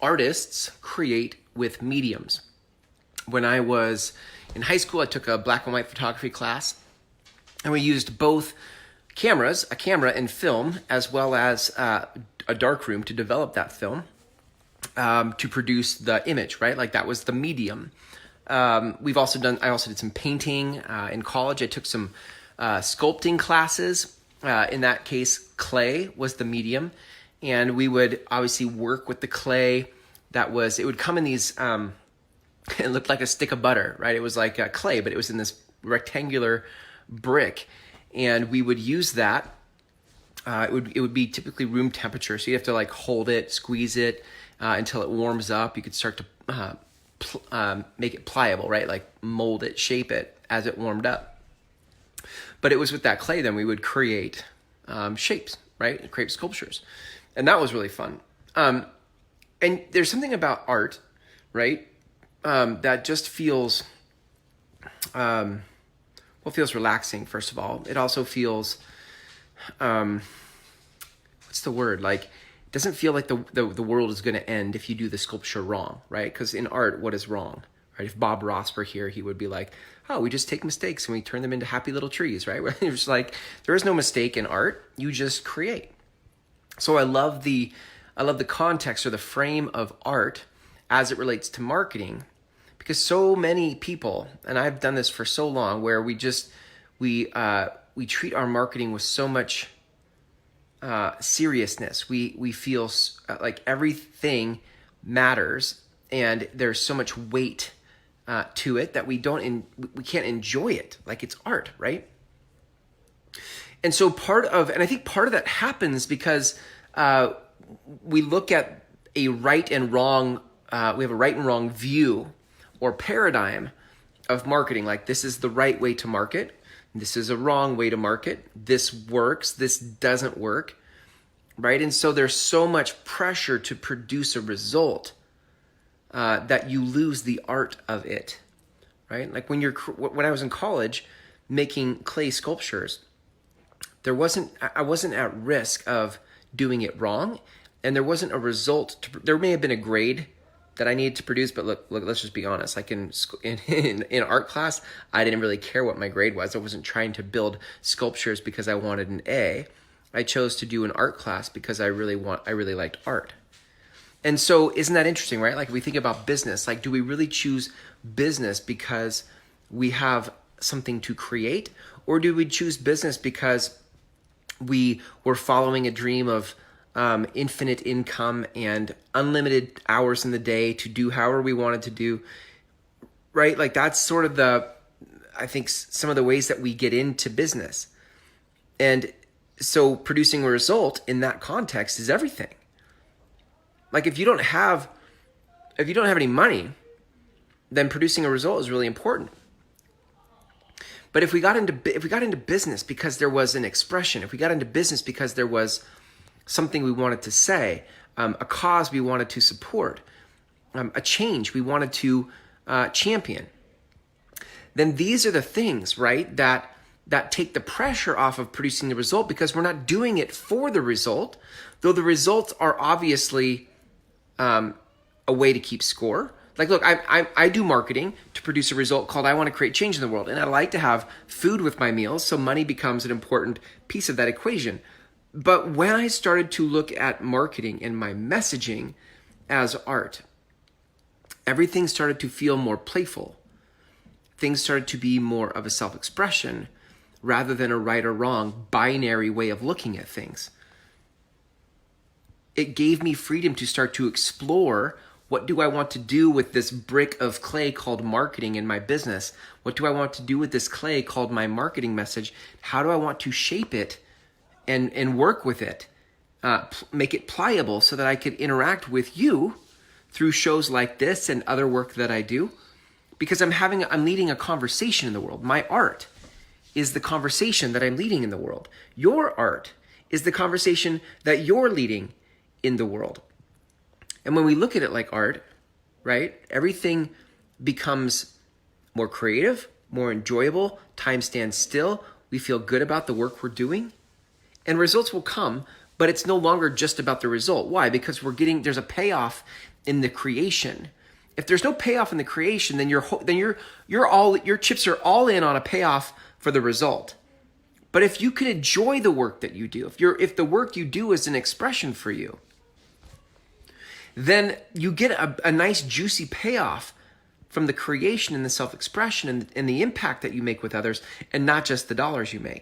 artists create with mediums. When I was in high school, I took a black and white photography class, and we used both cameras, a camera and film, as well as a darkroom to develop that film, to produce the image, right? Like that was the medium. I also did some painting in college. I took some sculpting classes. In that case, clay was the medium, and we would obviously work with the clay. It would come in these, it looked like a stick of butter, right? It was like clay, but it was in this rectangular brick, and we would use that. It would be typically room temperature, so you have to like hold it, squeeze it until it warms up. You could start to make it pliable, right? Like mold it, shape it as it warmed up. But it was with that clay then we would create shapes, right? Create sculptures. And that was really fun. And there's something about art, right? That just feels, feels relaxing, first of all. It also feels, what's the word? Like, it doesn't feel like the world is going to end if you do the sculpture wrong, right? Because in art, what is wrong? Right? If Bob Ross were here, he would be like, oh, we just take mistakes and we turn them into happy little trees, right? It's like, there is no mistake in art. You just create. So I love the context or the frame of art as it relates to marketing, because so many people, and I've done this for so long, where we treat our marketing with so much seriousness. We feel like everything matters, and there's so much weight to it that we can't enjoy it like it's art, right? And so I think part of that happens because we look at a right and wrong, we have a right and wrong view or paradigm of marketing. Like, this is the right way to market. This is a wrong way to market. This works. This doesn't work, right? And so there's so much pressure to produce a result that you lose the art of it, right? Like when I was in college making clay sculptures, I wasn't at risk of doing it wrong, and there wasn't a result. There may have been a grade that I needed to produce, but look, let's just be honest. Like in art class, I didn't really care what my grade was. I wasn't trying to build sculptures because I wanted an A. I chose to do an art class because I really liked art. And so isn't that interesting, right? Like, we think about business, like, do we really choose business because we have something to create? Or do we choose business because we were following a dream of infinite income and unlimited hours in the day to do however we wanted to do, right? Like, that's sort of I think some of the ways that we get into business. And so producing a result in that context is everything. Like, if you don't have any money, then producing a result is really important. But if we got into business because there was an expression, if we got into business because there was something we wanted to say, a cause we wanted to support, a change we wanted to champion, then these are the things, right, that take the pressure off of producing the result, because we're not doing it for the result, though the results are obviously a way to keep score. Like, look, I do marketing to produce a result called I want to create change in the world. And I like to have food with my meals, so money becomes an important piece of that equation. But when I started to look at marketing and my messaging as art, everything started to feel more playful. Things started to be more of a self-expression rather than a right or wrong binary way of looking at things. It gave me freedom to start to explore, what do I want to do with this brick of clay called marketing in my business? What do I want to do with this clay called my marketing message? How do I want to shape it and work with it? Make it pliable so that I could interact with you through shows like this and other work that I do. Because I'm leading a conversation in the world. My art is the conversation that I'm leading in the world. Your art is the conversation that you're leading in the world. And when we look at it like art, right, everything becomes more creative, more enjoyable, time stands still, we feel good about the work we're doing, and results will come, but it's no longer just about the result. Why? Because there's a payoff in the creation. If there's no payoff in the creation, then your chips are all in on a payoff for the result. But if you can enjoy the work that you do, if the work you do is an expression for you, then you get a nice juicy payoff from the creation and the self-expression and the impact that you make with others, and not just the dollars you make.